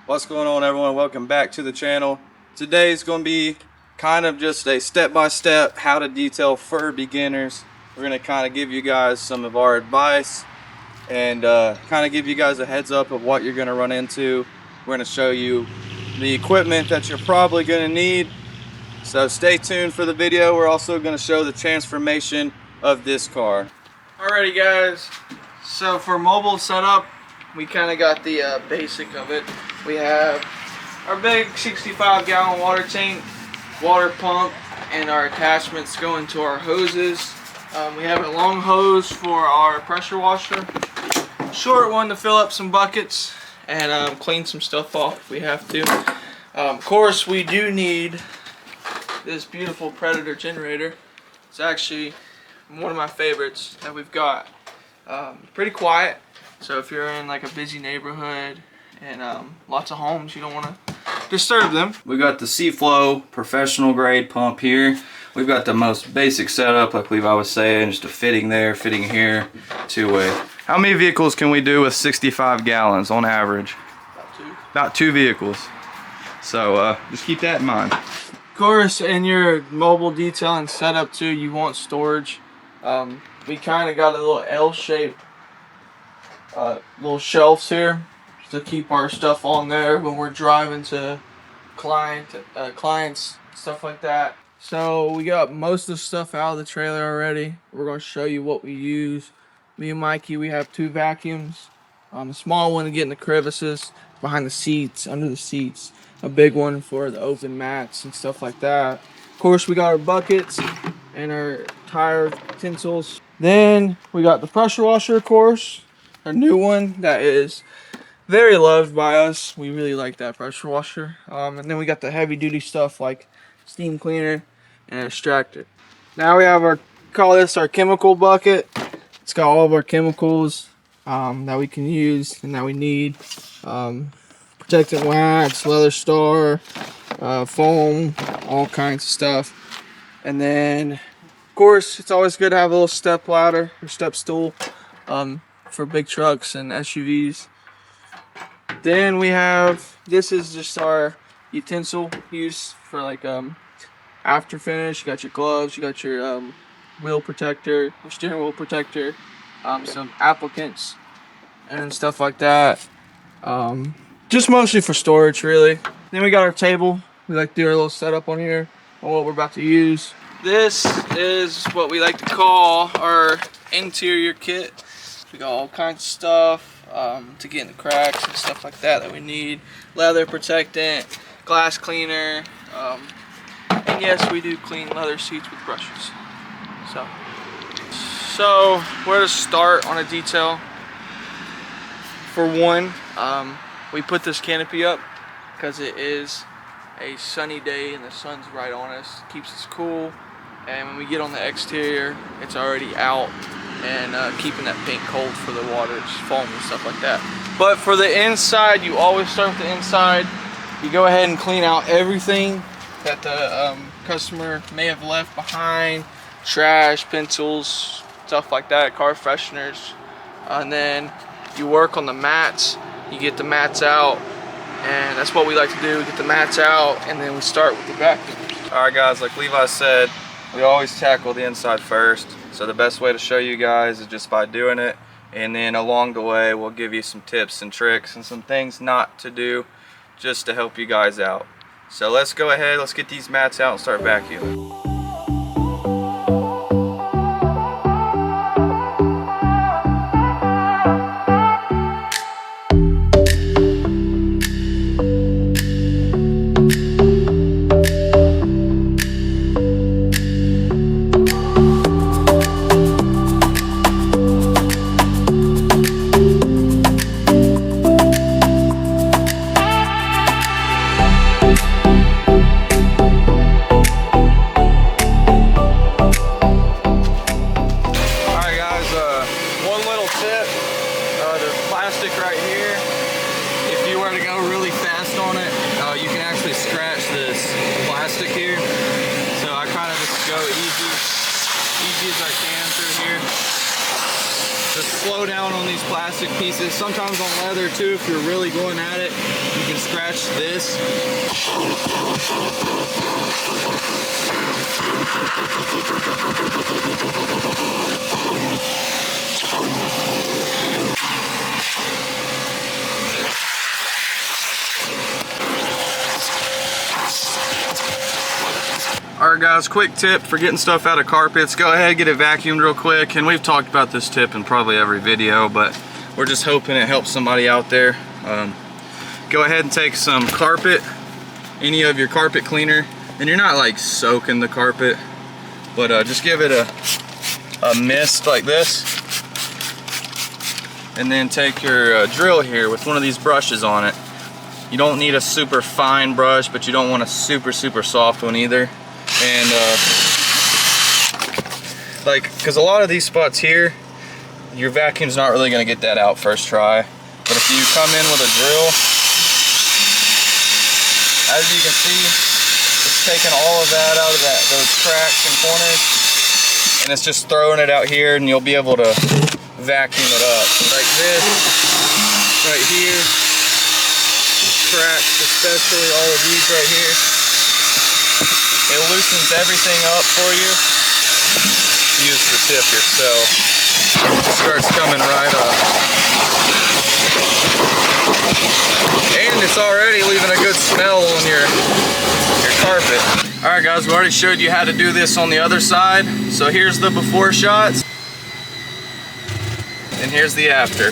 What's going on, everyone? Welcome back to the channel. Today's going to be kind of just a step-by-step how to detail for beginners. We're going to kind of give you guys some of our advice and kind of give you guys a heads up of what you're going to run into. We're going to show you the equipment that you're probably going to need. So stay tuned for the video. We're also going to show the transformation of this car. Alrighty guys, so for mobile setup, we kind of got the basic of it. We have our big 65-gallon water tank, water pump, and our attachments going to our hoses. We have a long hose for our pressure washer, short one to fill up some buckets and clean some stuff off if we have to. Of course, we do need this beautiful Predator generator. It's actually one of my favorites that we've got. Pretty quiet, so if you're in like a busy neighborhood and lots of homes, you don't want to disturb them. We got the C-Flow professional grade pump here. We've got the most basic setup, like Levi was saying, just a fitting there, fitting here, two-way. How many vehicles can we do with 65 gallons on average? About two. About 2 vehicles. So just keep that in mind. Of course, in your mobile detailing setup too, you want storage. We kind of got a little L-shaped little shelves here to keep our stuff on there when we're driving to clients, stuff like that. So we got most of the stuff out of the trailer already. We're going to show you what we use. Me and Mikey, we have 2 vacuums. A small one to get in the crevices behind the seats, under the seats. A big one for the open mats and stuff like that. Of course, we got our buckets and our tire utensils. Then we got the pressure washer, of course, our new one that is very loved by us. We really like that pressure washer. And then we got the heavy duty stuff like steam cleaner and extractor. Now we have call this our chemical bucket. It's got all of our chemicals that we can use and that we need. Protectant wax, leather star, foam, all kinds of stuff. And then, of course, it's always good to have a little step ladder or step stool for big trucks and SUVs. Then we have, this is just our utensil use for like after finish. You got your gloves, you got your wheel protector, your steering wheel protector, some applicants and stuff like that. Just mostly for storage, really. Then we got our table. We like to do our little setup on here on what we're about to use. This is what we like to call our interior kit. We got all kinds of stuff to get in the cracks and stuff like that we need. Leather protectant, glass cleaner, and yes, we do clean leather seats with brushes. So where to start on a detail? For one, we put this canopy up because it is a sunny day and the sun's right on us. Keeps us cool, and when we get on the exterior, it's already out and keeping that paint cold for the water, just foam and stuff like that. But for the inside, you always start with the inside. You go ahead and clean out everything that the customer may have left behind, trash, pencils, stuff like that, car fresheners, and then you work on the mats. You get the mats out, and that's what we like to do. Get the mats out, and then we start with the vacuum. All right, guys, like Levi said, we always tackle the inside first. So the best way to show you guys is just by doing it, and then along the way we'll give you some tips and tricks and some things not to do just to help you guys out. So let's go ahead, let's get these mats out and start vacuuming. Easy as I can through here. Just slow down on these plastic pieces. Sometimes on leather too, if you're really going at it, you can scratch mash this. Alright guys, quick tip for getting stuff out of carpets. Go ahead, get it vacuumed real quick. And we've talked about this tip in probably every video, but we're just hoping it helps somebody out there. Go ahead and take some carpet, any of your carpet cleaner, and you're not like soaking the carpet, but just give it a mist like this. And then take your drill here with one of these brushes on it. You don't need a super fine brush, but you don't want a super soft one either. And like, because a lot of these spots here, your vacuum's not really going to get that out first try. But if you come in with a drill, as you can see, it's taking all of that out of those cracks and corners, and it's just throwing it out here, and you'll be able to vacuum it up like this right here. Cracks, especially all of these right here. It loosens everything up for you. Use the tip yourself. It starts coming right up. And it's already leaving a good smell on your carpet. Alright guys, we already showed you how to do this on the other side. So here's the before shots. And here's the after.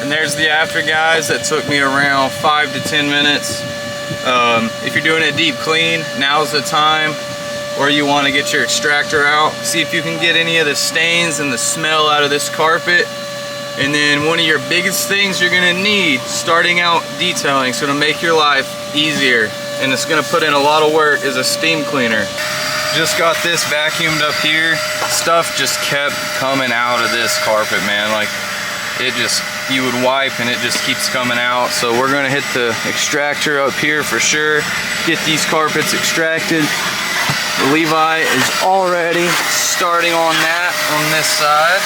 And there's the after, guys. That took me around 5 to 10 minutes. If you're doing a deep clean, now's the time where you want to get your extractor out. See if you can get any of the stains and the smell out of this carpet. And then one of your biggest things you're gonna need starting out detailing, it's gonna make your life easier and it's gonna put in a lot of work, is a steam cleaner. Just got this vacuumed up here. Stuff just kept coming out of this carpet, man. Like, it just, you would wipe and it just keeps coming out. So we're gonna hit the extractor up here for sure. Get these carpets extracted. Levi is already starting on that on this side.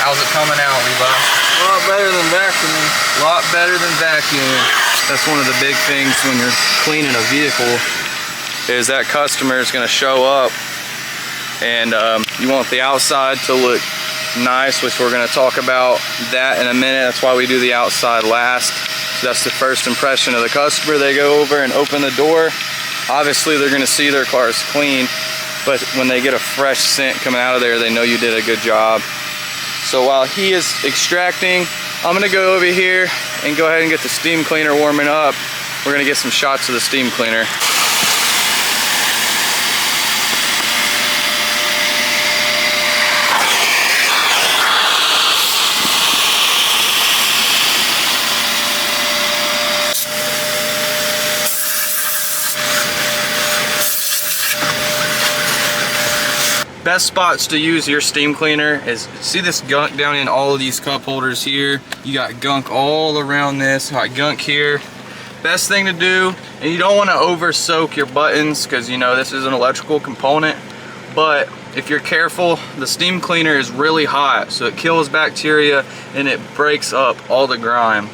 How's it coming out, Levi? A lot better than vacuuming. A lot better than vacuuming. That's one of the big things when you're cleaning a vehicle, is that customer is gonna show up and you want the outside to look nice, which we're gonna talk about that in a minute. That's why we do the outside last. So that's the first impression of the customer. They go over and open the door. Obviously they're gonna see their car's clean, but when they get a fresh scent coming out of there, they know you did a good job. So while he is extracting, I'm gonna go over here and go ahead and get the steam cleaner warming up. We're gonna get some shots of the steam cleaner. Best spots to use your steam cleaner is, see this gunk down in all of these cup holders here? You got gunk all around this, got gunk here. Best thing to do, and you don't want to over soak your buttons because you know this is an electrical component, but if you're careful, the steam cleaner is really hot, so it kills bacteria and it breaks up all the grime.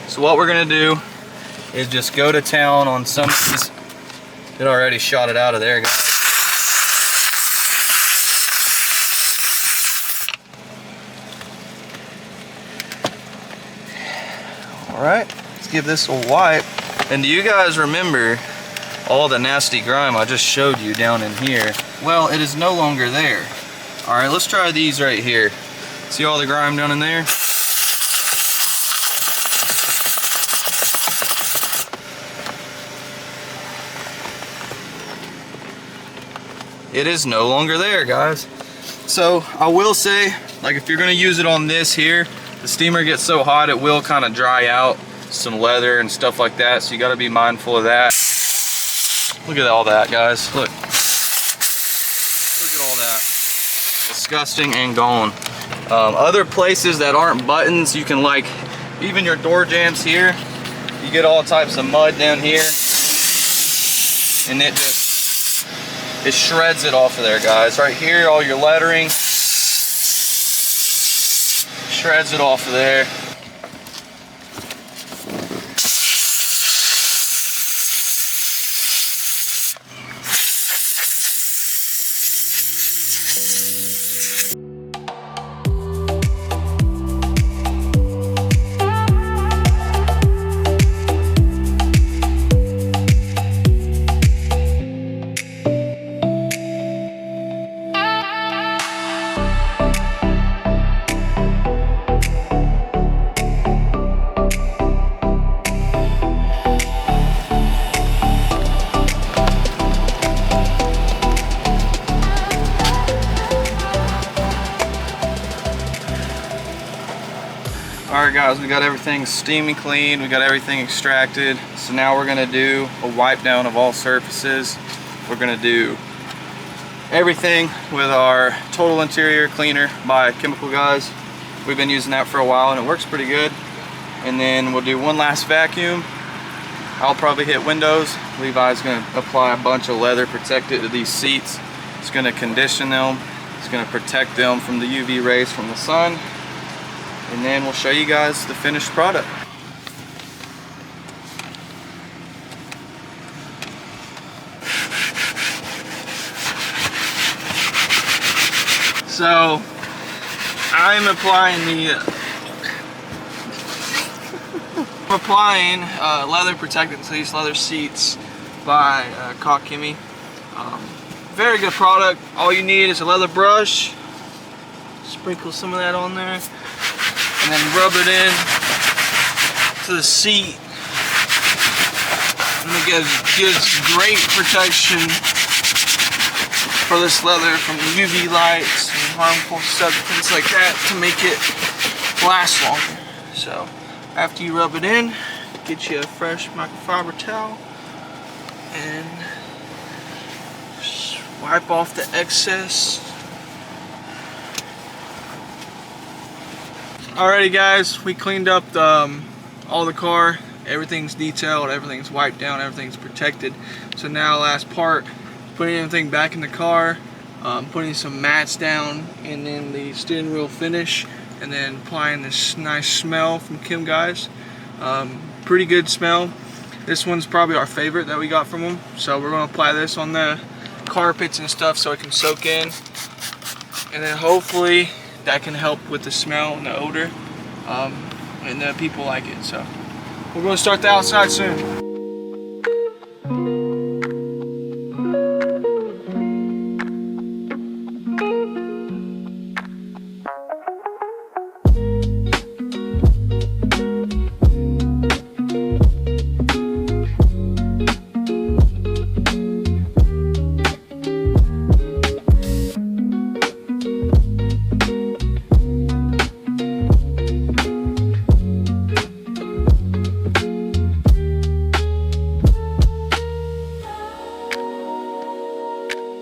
So what we're gonna do is just go to town on some of this. It already shot it out of there, guys. All right, let's give this a wipe. And do you guys remember all the nasty grime I just showed you down in here? Well, it is no longer there. All right, let's try these right here. See all the grime down in there? It is no longer there, guys. So I will say, like, if you're gonna use it on this here, the steamer gets so hot it will kind of dry out some leather and stuff like that, so you got to be mindful of that. Look at all that, guys. Look at all that. Disgusting and gone. Other places that aren't buttons, you can, like, even your door jambs here, you get all types of mud down here, and it shreds it off of there, guys. Right here, all your lettering, shreds it off of there. Alright guys, we got everything steamy clean, we got everything extracted. So now we're gonna do a wipe down of all surfaces. We're gonna do everything with our Total Interior Cleaner by Chemical Guys. We've been using that for a while and it works pretty good. And then we'll do one last vacuum. I'll probably hit windows. Levi's gonna apply a bunch of leather protected to these seats. It's gonna condition them. It's gonna protect them from the UV rays from the sun. And then we'll show you guys the finished product. So I'm applying leather protectant to these leather seats by Kokimi. Very good product. All you need is a leather brush. Sprinkle some of that on there. And then rub it in to the seat. And it gives great protection for this leather from UV lights and harmful substances like that to make it last longer. So after you rub it in, get you a fresh microfiber towel and just wipe off the excess. Alrighty guys, we cleaned up all the car. Everything's detailed, everything's wiped down, everything's protected. So now last part, putting everything back in the car, putting some mats down, and then the steering wheel finish, and then applying this nice smell from Kim Guys. Pretty good smell. This one's probably our favorite that we got from them. So we're gonna apply this on the carpets and stuff so it can soak in. And then hopefully that can help with the smell and the odor, and the people like it. So we're going to start the outside soon.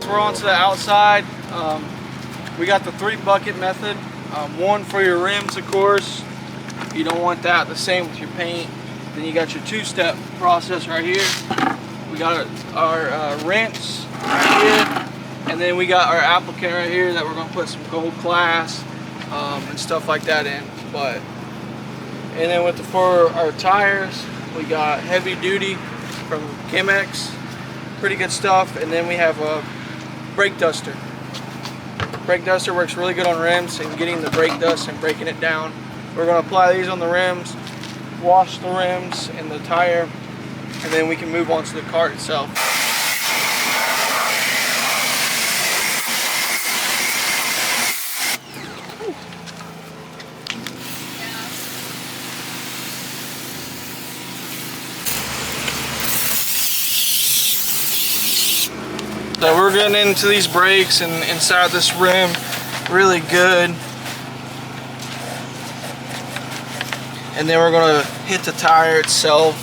We're on to the outside. We got the 3-bucket method. One for your rims, of course. You don't want that. The same with your paint. Then you got your 2-step process right here. We got our rinse right here, and then we got our applicant right here that we're gonna put some Gold Class and stuff like that in. And then for our tires, we got Heavy Duty from Chemex. Pretty good stuff. And then we have a brake duster. Brake duster works really good on rims and getting the brake dust and breaking it down. We're going to apply these on the rims, wash the rims and the tire, and then we can move on to the car itself. So we're getting into these brakes and inside this rim really good. And then we're going to hit the tire itself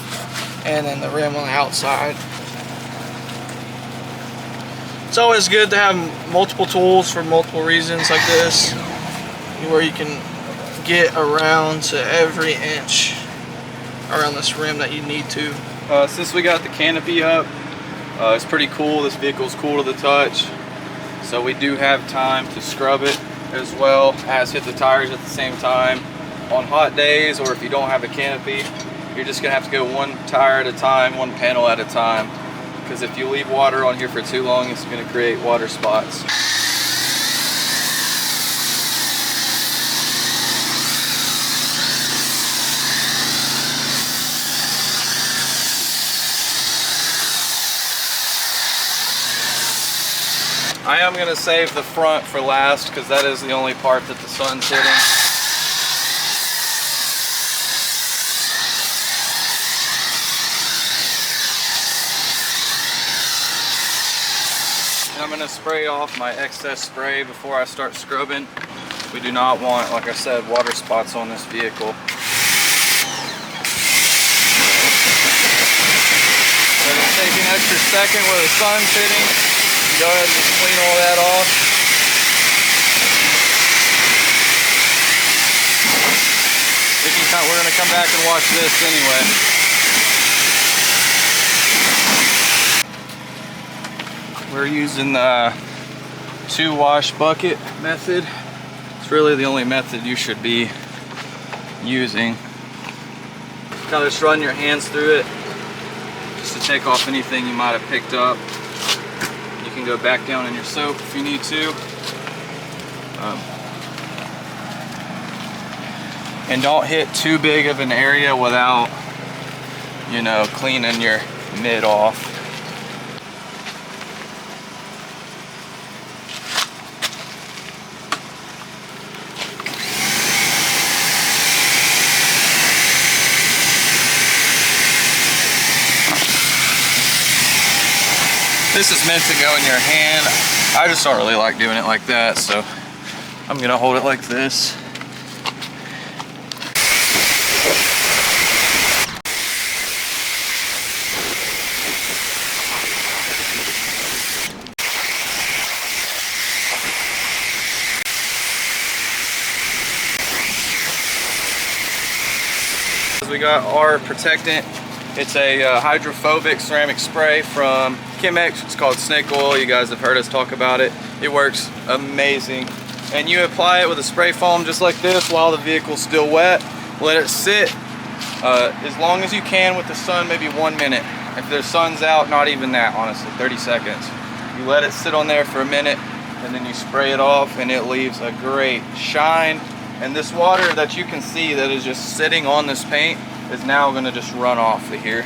and then the rim on the outside. It's always good to have multiple tools for multiple reasons like this, where you can get around to every inch around this rim that you need to. Since we got the canopy up, it's pretty cool. This vehicle's cool to the touch. So we do have time to scrub it as well as hit the tires at the same time. On hot days, or if you don't have a canopy, you're just gonna have to go one tire at a time, one panel at a time. Because if you leave water on here for too long, it's gonna create water spots. I am going to save the front for last because that is the only part that the sun's hitting. And I'm going to spray off my excess spray before I start scrubbing. We do not want, like I said, water spots on this vehicle. So just take an extra second where the sun's hitting. Go ahead and just clean all that off. We're going to come back and watch this anyway. We're using the 2-wash bucket method. It's really the only method you should be using. Kind of just run your hands through it just to take off anything you might have picked up. You can go back down in your soap if you need to. And don't hit too big of an area without, you know, cleaning your mid off. This is meant to go in your hand. I just don't really like doing it like that, so I'm gonna hold it like this. We got our protectant. It's a hydrophobic ceramic spray from Chemex. It's called Snake Oil. You guys have heard us talk about it. It works amazing. And you apply it with a spray foam just like this while the vehicle's still wet. Let it sit as long as you can with the sun, maybe 1 minute. If the sun's out, not even that, honestly, 30 seconds. You let it sit on there for a minute and then you spray it off and it leaves a great shine. And this water that you can see that is just sitting on this paint is now going to just run off of here.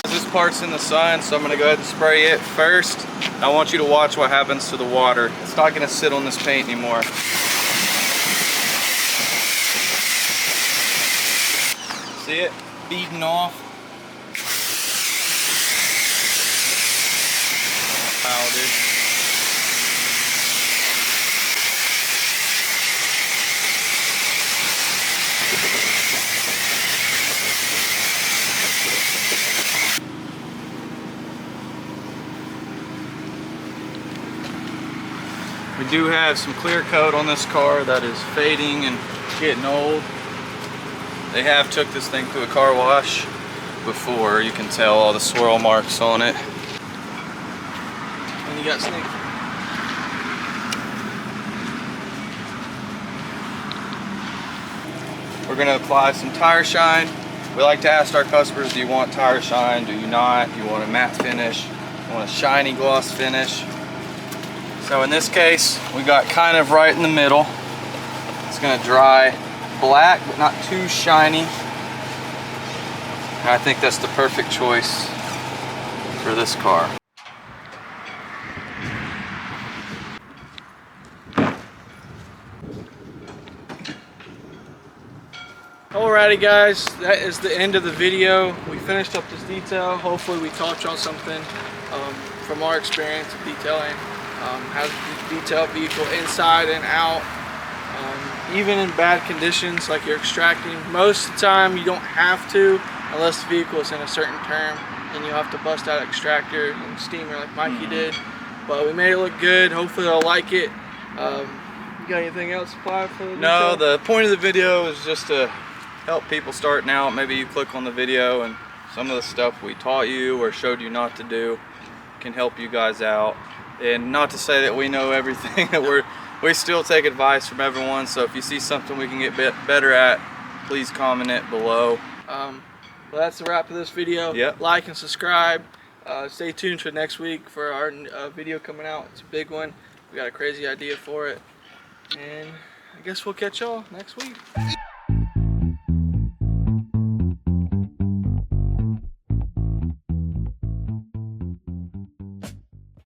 This part's in the sun, so I'm going to go ahead and spray it first. I want you to watch what happens to the water. It's not going to sit on this paint anymore. See it beading off? Powder. We do have some clear coat on this car that is fading and getting old. They have took this thing through a car wash before. You can tell all the swirl marks on it. And you got Snake. We're going to apply some tire shine. We like to ask our customers, do you want tire shine? Do you not? Do you want a matte finish? Do you want a shiny gloss finish? So in this case, we got kind of right in the middle. It's going to dry black, but not too shiny. And I think that's the perfect choice for this car. Alrighty guys, that is the end of the video. We finished up this detail. Hopefully we taught y'all something from our experience of detailing. How to detail a vehicle inside and out, even in bad conditions like you're extracting. Most of the time you don't have to unless the vehicle is in a certain term and you have to bust out extractor and steamer like Mikey did. But we made it look good. Hopefully they'll like it. You got anything else to apply for the detail? No, the point of the video is just to help people starting out. Maybe you click on the video and some of the stuff we taught you or showed you not to do can help you guys out. And not to say that we know everything, that we still take advice from everyone. So if you see something we can get better at, please comment it below. Well, that's the wrap of this video. Yep. Like and subscribe. Stay tuned for next week for our video coming out. It's a big one. We got a crazy idea for it. And I guess we'll catch y'all next week.